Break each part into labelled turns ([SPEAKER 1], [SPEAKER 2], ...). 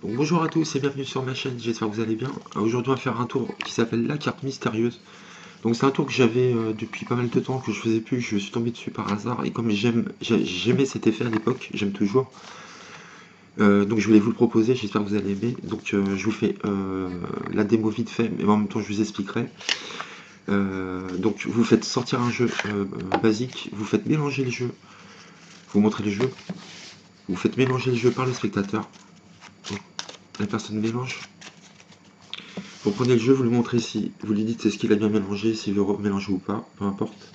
[SPEAKER 1] Donc, bonjour à tous et bienvenue sur ma chaîne, j'espère que vous allez bien. Aujourd'hui on va faire un tour qui s'appelle la carte mystérieuse. Donc c'est un tour que j'avais depuis pas mal de temps, que je faisais plus, je suis tombé dessus par hasard. Et comme j'aimais cet effet à l'époque, j'aime toujours. Donc je voulais vous le proposer, j'espère que vous allez aimer. Donc je vous fais la démo vite fait, mais en même temps je vous expliquerai. Donc vous faites sortir un jeu basique, vous faites mélanger le jeu, vous montrez le jeu, vous faites mélanger le jeu par le spectateur. Donc, la personne mélange. Vous prenez le jeu, vous le montrez ici, vous lui dites est-ce qu'il a bien mélangé, s'il veut mélanger ou pas, peu importe.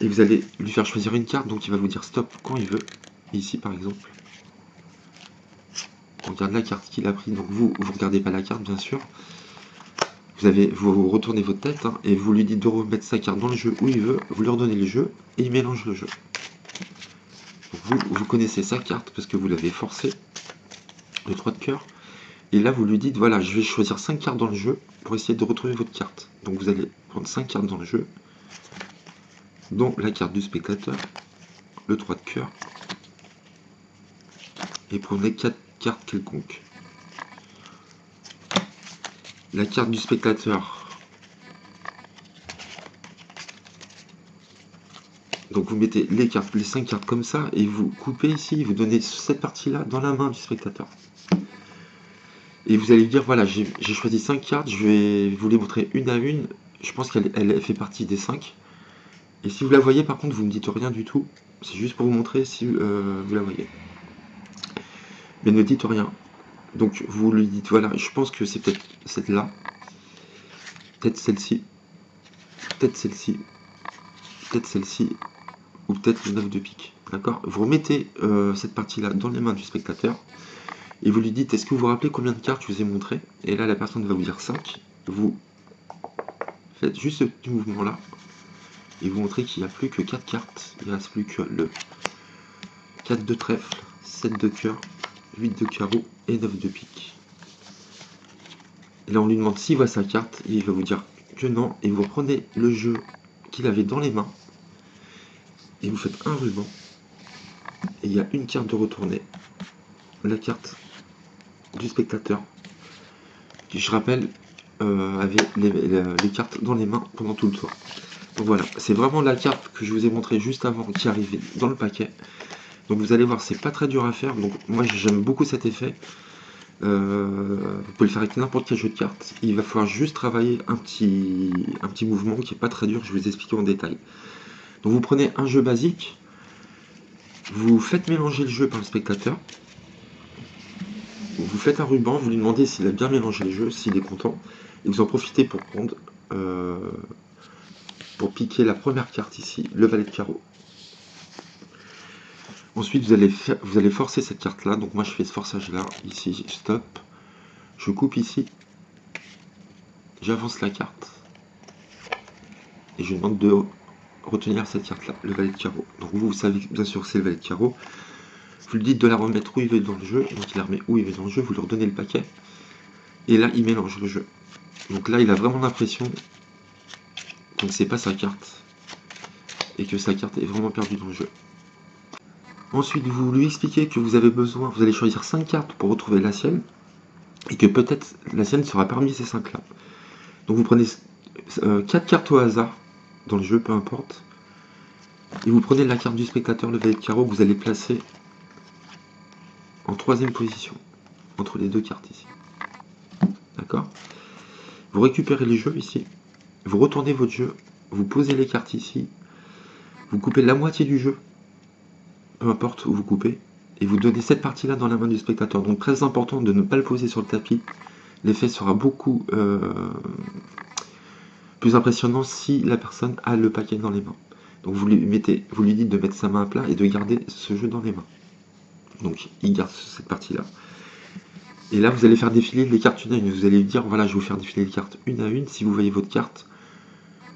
[SPEAKER 1] Et vous allez lui faire choisir une carte, donc il va vous dire stop quand il veut. Ici par exemple, on regarde la carte qu'il a pris, donc vous regardez pas la carte bien sûr. Vous retournez votre tête et vous lui dites de remettre sa carte dans le jeu où il veut, vous lui redonnez le jeu et il mélange le jeu. Donc vous connaissez sa carte parce que vous l'avez forcé, le 3 de cœur. Et là vous lui dites voilà, je vais choisir 5 cartes dans le jeu pour essayer de retrouver votre carte. Donc vous allez prendre 5 cartes dans le jeu, dont la carte du spectateur, le 3 de cœur, et prenez 4 cartes quelconques. La carte du spectateur, donc vous mettez les 5 cartes comme ça, et vous coupez ici, vous donnez cette partie-là dans la main du spectateur. Et vous allez lui dire, voilà, j'ai choisi 5 cartes, je vais vous les montrer une à une, je pense qu'elle fait partie des 5. Et si vous la voyez, par contre, vous ne me dites rien du tout, c'est juste pour vous montrer si vous la voyez. Mais ne dites rien. Donc vous lui dites, voilà, je pense que c'est peut-être celle-là, peut-être celle-ci, peut-être celle-ci, peut-être celle-ci, ou peut-être le 9 de pique. D'accord? Vous remettez cette partie-là dans les mains du spectateur, et vous lui dites, est-ce que vous vous rappelez combien de cartes je vous ai montré? Et là, la personne va vous dire 5. Vous faites juste ce petit mouvement-là, et vous montrez qu'il n'y a plus que 4 cartes. Il ne reste plus que le 4 de trèfle, 7 de cœur, 8 de carreau et 9 de pique. Et là, on lui demande s'il voit sa carte, et il va vous dire que non, et vous reprenez le jeu qu'il avait dans les mains, et vous faites un ruban, et il y a une carte de retournée, la carte du spectateur, qui, je rappelle, avait les cartes dans les mains pendant tout le tour. Donc voilà, c'est vraiment la carte que je vous ai montré juste avant qui arrivait dans le paquet. Donc vous allez voir, c'est pas très dur à faire. Donc moi j'aime beaucoup cet effet. Vous pouvez le faire avec n'importe quel jeu de cartes. Il va falloir juste travailler un petit mouvement qui est pas très dur, je vais vous expliquer en détail. Donc vous prenez un jeu basique, vous faites mélanger le jeu par le spectateur, vous faites un ruban, vous lui demandez s'il a bien mélangé le jeu, s'il est content, et vous en profitez pour prendre, pour piquer la première carte ici, le valet de carreau. Ensuite vous allez forcer cette carte là, donc moi je fais ce forçage là, ici, stop, je coupe ici, j'avance la carte, et je lui demande de retenir cette carte là, le valet de carreau. Donc vous savez bien sûr que c'est le valet de carreau, vous lui dites de la remettre où il veut dans le jeu, donc il la remet où il veut dans le jeu, vous lui redonnez le paquet, et là il mélange le jeu. Donc là il a vraiment l'impression que c'est pas sa carte, et que sa carte est vraiment perdue dans le jeu. Ensuite vous lui expliquez que vous avez besoin, vous allez choisir 5 cartes pour retrouver la sienne, et que peut-être la sienne sera parmi ces 5 là. Donc vous prenez 4 cartes au hasard, dans le jeu, peu importe, et vous prenez la carte du spectateur, le valet de carreau, que vous allez placer en 3ème position, entre les deux cartes ici. D'accord? Vous récupérez les jeux ici, vous retournez votre jeu, vous posez les cartes ici, vous coupez la moitié du jeu, peu importe où vous coupez, et vous donnez cette partie-là dans la main du spectateur. Donc très important de ne pas le poser sur le tapis. L'effet sera beaucoup plus impressionnant si la personne a le paquet dans les mains. Donc vous lui dites de mettre sa main à plat et de garder ce jeu dans les mains. Donc il garde cette partie-là. Et là vous allez faire défiler les cartes une à une. Vous allez lui dire voilà, je vais vous faire défiler les cartes une à une. Si vous voyez votre carte,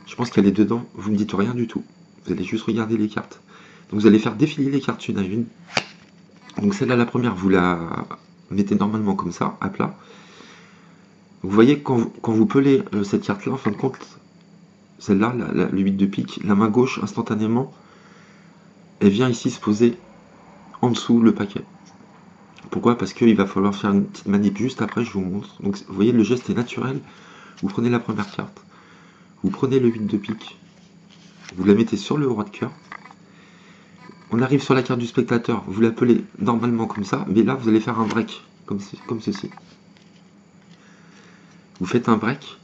[SPEAKER 1] je pense qu'elle est dedans, vous ne me dites rien du tout. Vous allez juste regarder les cartes. Donc vous allez faire défiler les cartes une à une. Donc celle-là, la première, vous la mettez normalement comme ça, à plat. Vous voyez, quand vous pelez cette carte-là, en fin de compte, celle-là, le 8 de pique, la main gauche, instantanément, elle vient ici se poser en dessous le paquet. Pourquoi? Parce qu'il va falloir faire une petite manip juste après, je vous montre. Donc vous voyez, le geste est naturel. Vous prenez la première carte, vous prenez le 8 de pique, vous la mettez sur le roi de cœur. On arrive sur la carte du spectateur, vous l'appelez normalement comme ça, mais là vous allez faire un break, comme ceci. Vous faites un break,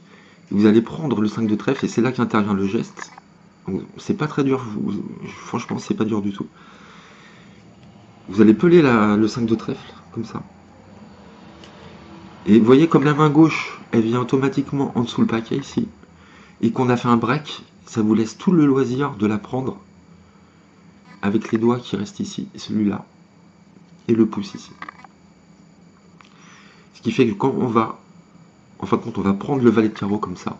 [SPEAKER 1] vous allez prendre le 5 de trèfle, et c'est là qu'intervient le geste. C'est pas très dur, franchement c'est pas dur du tout. Vous allez peler le 5 de trèfle, comme ça. Et vous voyez comme la main gauche, elle vient automatiquement en dessous le paquet ici, et qu'on a fait un break, ça vous laisse tout le loisir de la prendre avec les doigts qui restent ici, celui-là, et le pouce ici. Ce qui fait que quand on va, en fin de compte, on va prendre le valet de carreau comme ça,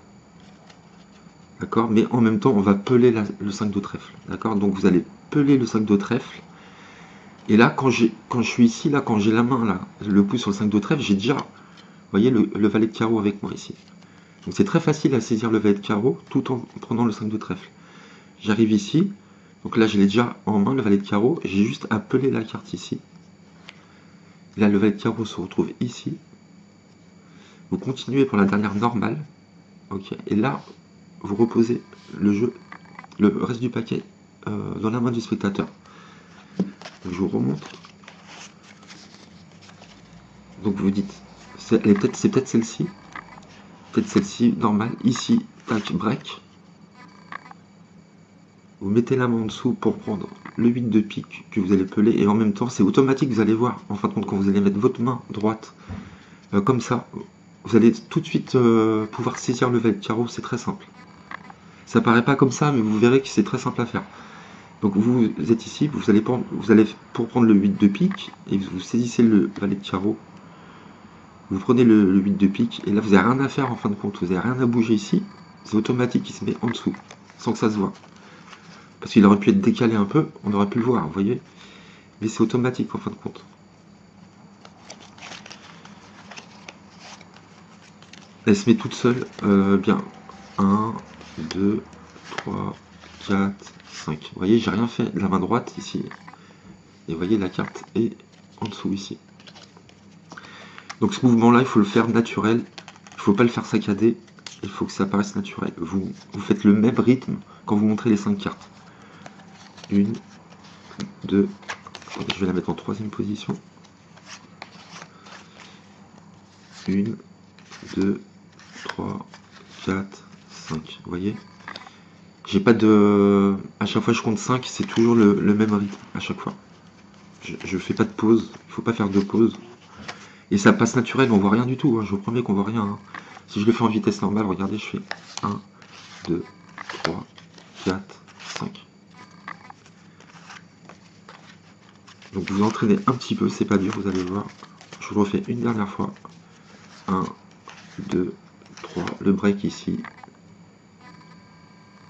[SPEAKER 1] d'accord, mais en même temps, on va peler le 5 de trèfle, d'accord. Donc vous allez peler le 5 de trèfle, et là, quand je suis ici, là, quand j'ai la main, là, le pouce sur le 5 de trèfle, j'ai déjà, vous voyez, le valet de carreau avec moi ici. Donc c'est très facile à saisir le valet de carreau, tout en prenant le 5 de trèfle. J'arrive ici, donc là, je l'ai déjà en main, le valet de carreau, j'ai juste à peler la carte ici. Là, le valet de carreau se retrouve ici. Vous continuez pour la dernière normale. Ok. Et là, vous reposez le jeu, le reste du paquet dans la main du spectateur. Donc, je vous remontre. Donc vous dites, c'est peut-être celle-ci. Peut-être celle-ci, normale. Ici, tac, break. Vous mettez la main en dessous pour prendre le 8 de pique que vous allez peler. Et en même temps, c'est automatique, vous allez voir. En fin de compte, quand vous allez mettre votre main droite comme ça, vous allez tout de suite pouvoir saisir le valet de carreau, c'est très simple. Ça paraît pas comme ça, mais vous verrez que c'est très simple à faire. Donc vous êtes ici, vous allez pour prendre le 8 de pique, et vous saisissez le valet de carreau, vous prenez le 8 de pique, et là vous n'avez rien à faire en fin de compte, vous n'avez rien à bouger ici, c'est automatique, il se met en dessous, sans que ça se voit. Parce qu'il aurait pu être décalé un peu, on aurait pu le voir, vous voyez, mais c'est automatique en fin de compte. Elle se met toute seule, bien, 1, 2, 3, 4, 5. Vous voyez, j'ai rien fait de la main droite ici. Et vous voyez, la carte est en dessous ici. Donc ce mouvement-là, il faut le faire naturel. Il ne faut pas le faire saccadé. Il faut que ça paraisse naturel. Vous faites le même rythme quand vous montrez les 5 cartes. 1, 2, je vais la mettre en troisième position. 1, 2, 3, 4, 5. Vous voyez? J'ai pas de... À chaque fois je compte 5, c'est toujours le même rythme, à chaque fois. Je fais pas de pause, il faut pas faire de pause. Et ça passe naturel, on voit rien du tout, hein. Je vous promets qu'on voit rien. Hein. Si je le fais en vitesse normale, regardez, je fais 1, 2, 3, 4, 5. Donc vous entraînez un petit peu, c'est pas dur, vous allez voir. Je vous le refais une dernière fois. 1, 2, 3, le break ici.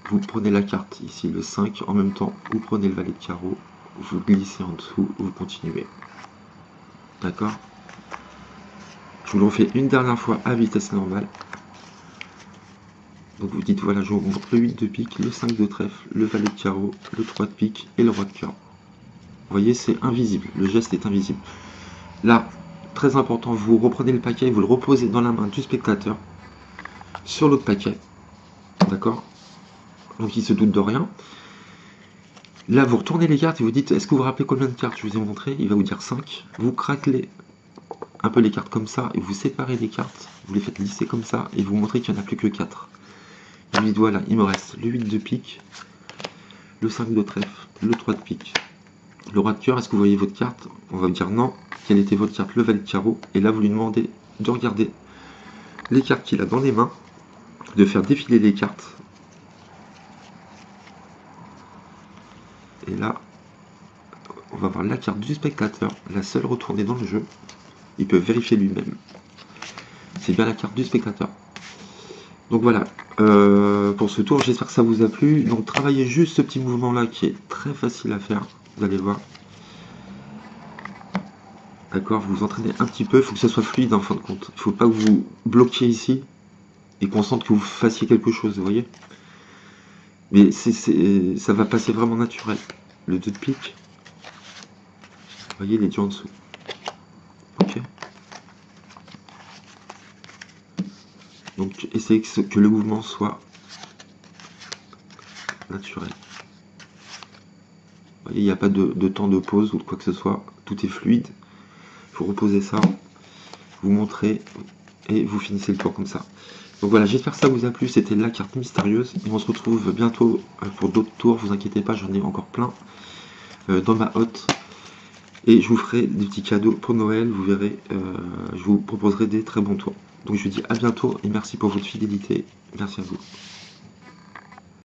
[SPEAKER 1] Vous prenez la carte ici, le 5, en même temps, vous prenez le valet de carreau, vous glissez en dessous, vous continuez. D'accord? Je vous le refais une dernière fois à vitesse normale. Donc vous dites, voilà, je vous montre le 8 de pique, le 5 de trèfle, le valet de carreau, le 3 de pique et le roi de cœur. Vous voyez, c'est invisible, le geste est invisible. Là, très important, vous reprenez le paquet, vous le reposez dans la main du spectateur, sur l'autre paquet. D'accord? Donc il se doute de rien. Là, vous retournez les cartes et vous dites, est-ce que vous vous rappelez combien de cartes je vous ai montré? Il va vous dire 5. Vous craquelez un peu les cartes comme ça, et vous séparez les cartes, vous les faites lisser comme ça, et vous montrez qu'il n'y en a plus que 4. Et vous dites, voilà, il me reste le 8 de pique, le 5 de trèfle, le 3 de pique, le roi de cœur. Est-ce que vous voyez votre carte? On va vous dire non. Quelle était votre carte? Le valet de carreau. Et là, vous lui demandez de regarder les cartes qu'il a dans les mains, de faire défiler les cartes. Et là, on va voir la carte du spectateur, la seule retournée dans le jeu. Il peut vérifier lui-même. C'est bien la carte du spectateur. Donc voilà, pour ce tour, j'espère que ça vous a plu. Donc travaillez juste ce petit mouvement-là qui est très facile à faire, vous allez voir. D'accord, vous vous entraînez un petit peu, il faut que ça soit fluide en fin de compte. Il ne faut pas que vous bloquiez ici et qu'on sente que vous fassiez quelque chose, vous voyez. Mais ça va passer vraiment naturel. Le 2 de pique, vous voyez, il est déjà en dessous. Donc essayez que le mouvement soit naturel. Vous voyez, il n'y a pas de temps de pause ou de quoi que ce soit, tout est fluide. Vous reposez ça, vous montrez et vous finissez le tour comme ça. Donc voilà, j'espère que ça vous a plu, c'était la carte mystérieuse. Et on se retrouve bientôt pour d'autres tours, vous inquiétez pas, j'en ai encore plein dans ma hotte. Et je vous ferai des petits cadeaux pour Noël, vous verrez, je vous proposerai des très bons tours. Donc je vous dis à bientôt et merci pour votre fidélité. Merci à vous.